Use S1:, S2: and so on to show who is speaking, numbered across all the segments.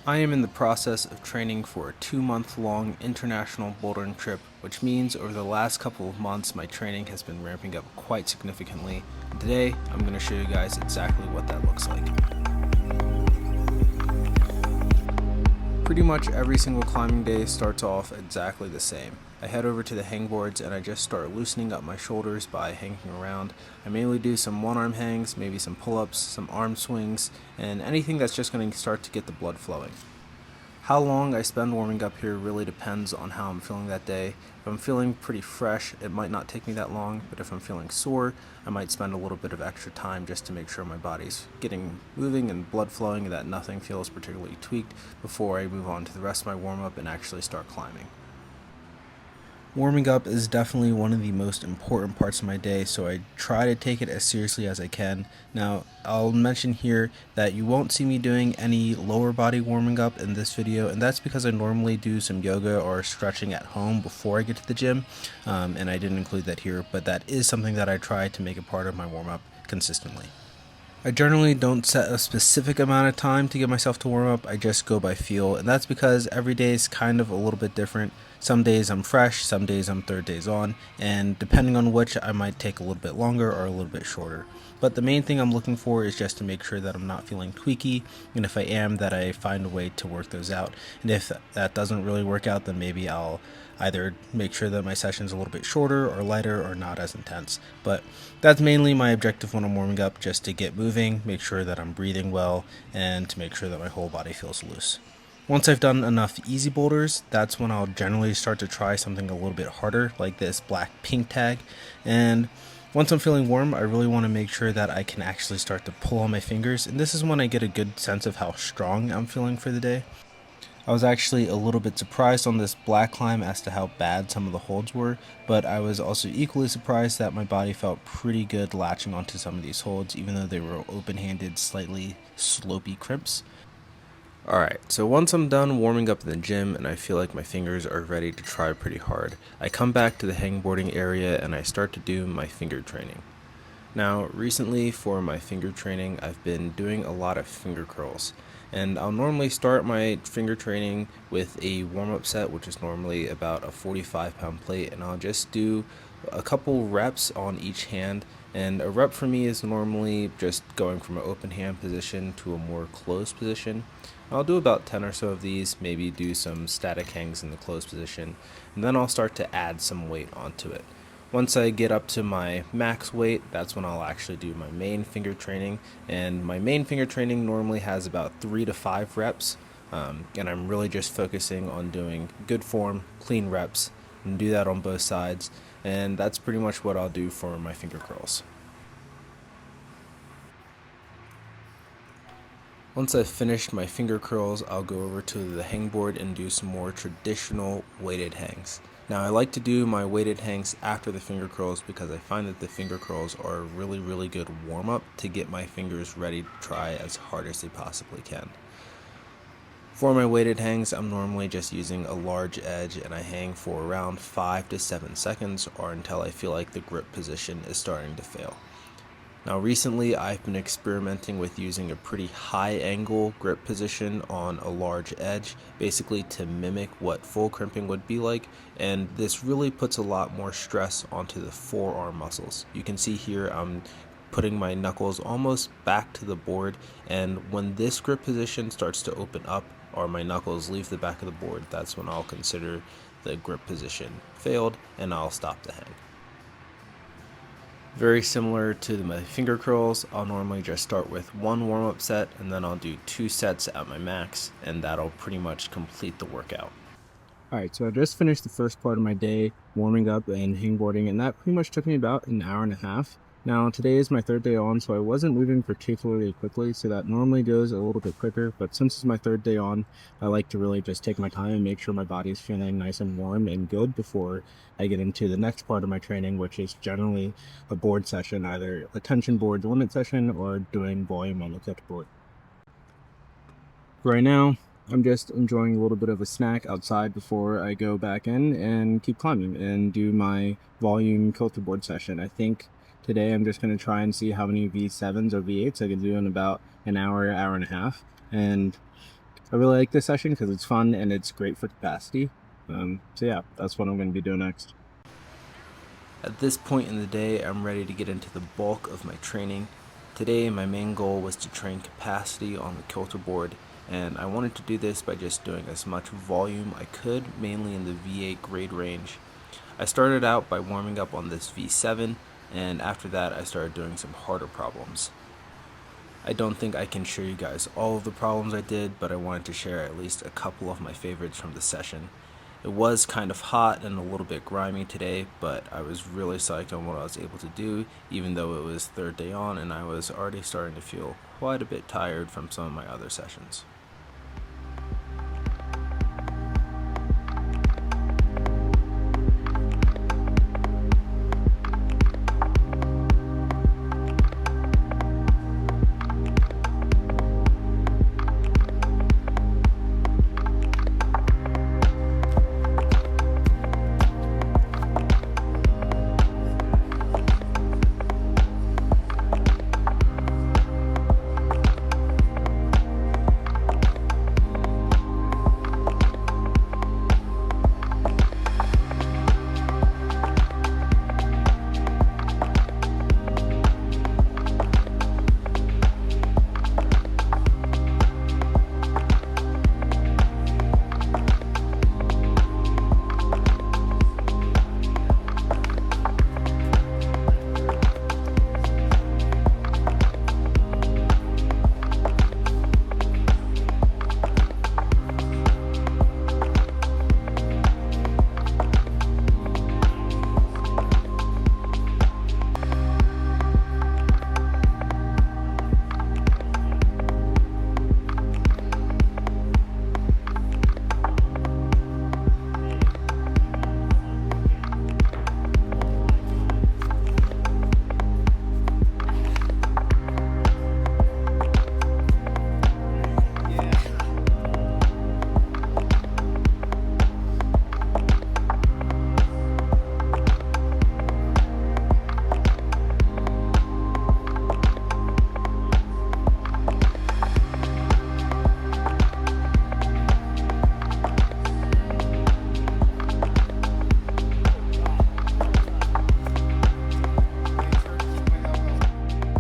S1: I am in the process of training for a 2-month-long international bouldering trip, which means over the last couple of months my training has been ramping up quite significantly. And today I'm going to show you guys exactly what that looks like. Pretty much every single climbing day starts off exactly the same. I head over to the hangboards and I just start loosening up my shoulders by hanging around. I mainly do some one-arm hangs, maybe some pull-ups, some arm swings, and anything that's just going to start to get the blood flowing. How long I spend warming up here really depends on how I'm feeling that day. If I'm feeling pretty fresh, it might not take me that long, but if I'm feeling sore, I might spend a little bit of extra time just to make sure my body's getting moving and blood flowing and that nothing feels particularly tweaked before I move on to the rest of my warm-up and actually start climbing. Warming up is definitely one of the most important parts of my day, so I try to take it as seriously as I can. Now, I'll mention here that you won't see me doing any lower body warming up in this video, and that's because I normally do some yoga or stretching at home before I get to the gym, and I didn't include that here, but that is something that I try to make a part of my warm-up consistently. I generally don't set a specific amount of time to get myself to warm up, I just go by feel, and that's because every day is kind of a little bit different. Some days I'm fresh, some days I'm third days on, and depending on which, I might take a little bit longer or a little bit shorter. But the main thing I'm looking for is just to make sure that I'm not feeling tweaky, and if I am, that I find a way to work those out. And if that doesn't really work out, then maybe I'll either make sure that my session's a little bit shorter or lighter or not as intense. But that's mainly my objective when I'm warming up, just to get moving, make sure that I'm breathing well, and to make sure that my whole body feels loose. Once I've done enough easy boulders, that's when I'll generally start to try something a little bit harder, like this black pink tag. And once I'm feeling warm, I really want to make sure that I can actually start to pull on my fingers, and this is when I get a good sense of how strong I'm feeling for the day. I was actually a little bit surprised on this black climb as to how bad some of the holds were, but I was also equally surprised that my body felt pretty good latching onto some of these holds, even though they were open-handed, slightly slopey crimps. Alright, so once I'm done warming up in the gym and I feel like my fingers are ready to try pretty hard, I come back to the hangboarding area and I start to do my finger training. Now, recently for my finger training, I've been doing a lot of finger curls, and I'll normally start my finger training with a warm-up set, which is normally about a 45-pound plate, and I'll just do a couple reps on each hand. And a rep for me is normally just going from an open hand position to a more closed position. I'll do about 10 or so of these, maybe do some static hangs in the closed position, and then I'll start to add some weight onto it. Once I get up to my max weight, that's when I'll actually do my main finger training, and my main finger training normally has about 3 to 5 reps, and I'm really just focusing on doing good form, clean reps, and do that on both sides, and that's pretty much what I'll do for my finger curls. Once I've finished my finger curls, I'll go over to the hangboard and do some more traditional weighted hangs. Now, I like to do my weighted hangs after the finger curls because I find that the finger curls are a really good warm-up to get my fingers ready to try as hard as they possibly can. For my weighted hangs, I'm normally just using a large edge and I hang for around 5 to 7 seconds or until I feel like the grip position is starting to fail. Now recently I've been experimenting with using a pretty high angle grip position on a large edge, basically to mimic what full crimping would be like, and this really puts a lot more stress onto the forearm muscles. You can see here I'm putting my knuckles almost back to the board, and when this grip position starts to open up or my knuckles leave the back of the board, that's when I'll consider the grip position failed and I'll stop the hang. Very similar to my finger curls, I'll normally just start with one warm-up set and then I'll do 2 sets at my max, and that'll pretty much complete the workout. Alright, so I just finished the first part of my day warming up and hangboarding, and that pretty much took me about an hour and a half. Now, today is my third day on, so I wasn't moving particularly quickly, so that normally goes a little bit quicker, but since it's my third day on, I like to really just take my time and make sure my body's feeling nice and warm and good before I get into the next part of my training, which is generally a board session, either a tension board limit session or doing volume on the catch board. Right now, I'm just enjoying a little bit of a snack outside before I go back in and keep climbing and do my volume coaster board session. I think today I'm just going to try and see how many V7s or V8s I can do in about an hour, hour and a half. And I really like this session because it's fun and it's great for capacity. So yeah, that's what I'm going to be doing next. At this point in the day, I'm ready to get into the bulk of my training. Today, my main goal was to train capacity on the kilter board, and I wanted to do this by just doing as much volume I could, mainly in the V8 grade range. I started out by warming up on this V7, and after that I started doing some harder problems. I don't think I can show you guys all of the problems I did, but I wanted to share at least a couple of my favorites from the session. It was kind of hot and a little bit grimy today, but I was really psyched on what I was able to do, even though it was third day on and I was already starting to feel quite a bit tired from some of my other sessions.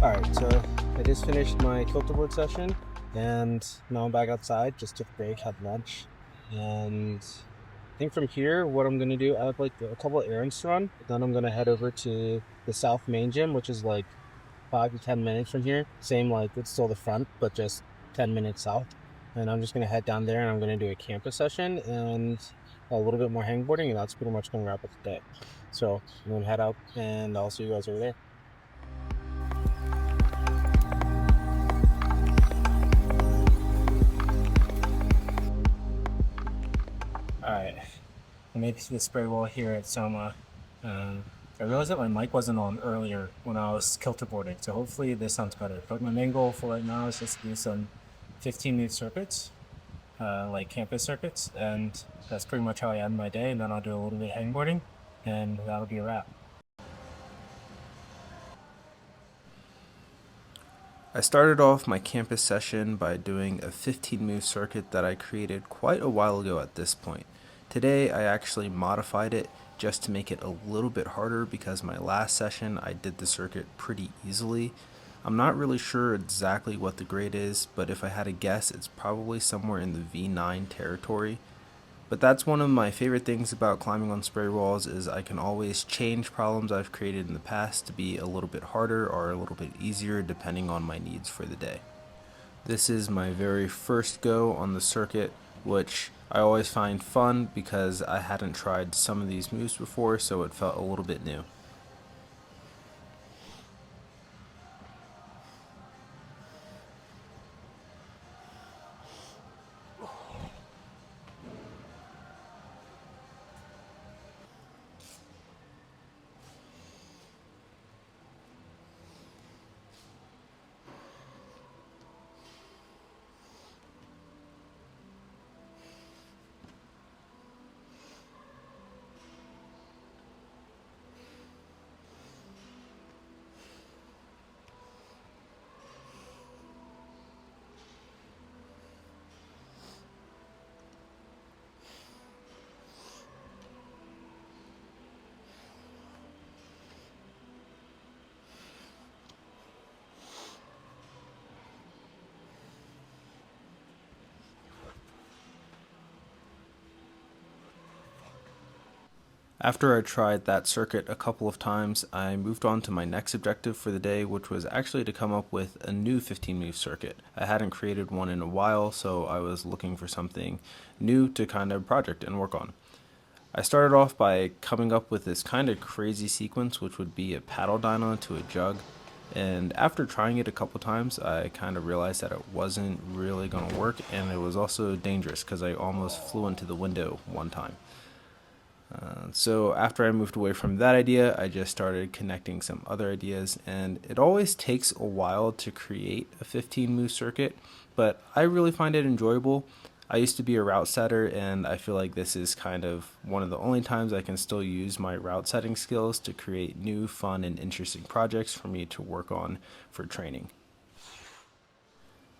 S1: Alright, so I just finished my kilter board session and now I'm back outside, just took a break, had lunch, and I think from here what I'm gonna do, I have like a couple of errands to run, then I'm gonna head over to the South Main Gym, which is like 5 to 10 minutes from here. Same, like it's still the front, but just 10 minutes south. And I'm just gonna head down there and I'm gonna do a campus session and a little bit more hangboarding, and that's pretty much gonna wrap up the day. So I'm gonna head out and I'll see you guys over there. Alright, I made it to the spray wall here at Soma. I realized that my mic wasn't on earlier when I was kilterboarding, so hopefully this sounds better. But my main goal for right now is just to do some 15-minute circuits, like campus circuits, and that's pretty much how I end my day, and then I'll do a little bit of hangboarding, and that'll be a wrap. I started off my campus session by doing a 15-move circuit that I created quite a while ago at this point. Today I actually modified it just to make it a little bit harder because my last session I did the circuit pretty easily. I'm not really sure exactly what the grade is, but if I had to guess, it's probably somewhere in the V9 territory. But that's one of my favorite things about climbing on spray walls is I can always change problems I've created in the past to be a little bit harder or a little bit easier depending on my needs for the day. This is my very first go on the circuit, which I always find fun because I hadn't tried some of these moves before, so it felt a little bit new. After I tried that circuit a couple of times, I moved on to my next objective for the day, which was actually to come up with a new 15 move circuit. I hadn't created one in a while, so I was looking for something new to kind of project and work on. I started off by coming up with this kind of crazy sequence, which would be a paddle dyno to a jug. And after trying it a couple times, I kind of realized that it wasn't really going to work, and it was also dangerous because I almost flew into the window one time. So after I moved away from that idea, I just started connecting some other ideas, and it always takes a while to create a 15 move circuit, but I really find it enjoyable. I used to be a route setter, and I feel like this is kind of one of the only times I can still use my route setting skills to create new, fun, and interesting projects for me to work on for training.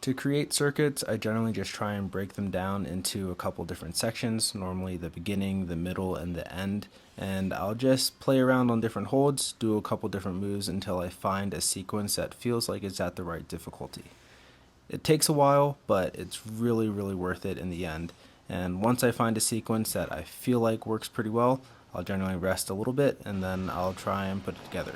S1: To create circuits, I generally just try and break them down into a couple different sections, normally the beginning, the middle, and the end, and I'll just play around on different holds, do a couple different moves until I find a sequence that feels like it's at the right difficulty. It takes a while, but it's really, really worth it in the end, and once I find a sequence that I feel like works pretty well, I'll generally rest a little bit and then I'll try and put it together.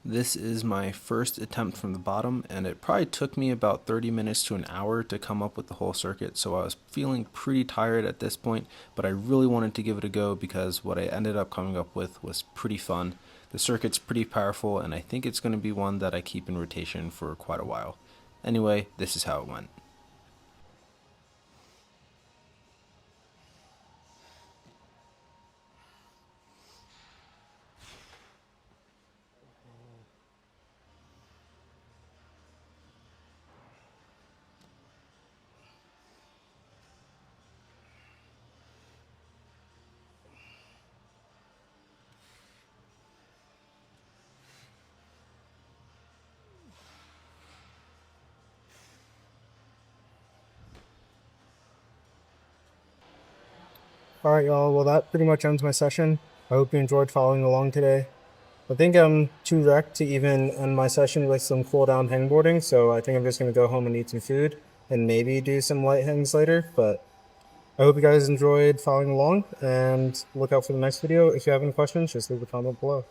S1: This is my first attempt from the bottom, and it probably took me about 30 minutes to an hour to come up with the whole circuit, so I was feeling pretty tired at this point, but I really wanted to give it a go because what I ended up coming up with was pretty fun. The circuit's pretty powerful, and I think it's going to be one that I keep in rotation for quite a while. Anyway, this is how it went.
S2: All right, y'all. Well, that pretty much ends my session. I hope you enjoyed following along today. I think I'm too wrecked to even end my session with some cool down hangboarding, so I think I'm just going to go home and eat some food and maybe do some light hangs later. But I hope you guys enjoyed following along, and look out for the next video. If you have any questions, just leave a comment below.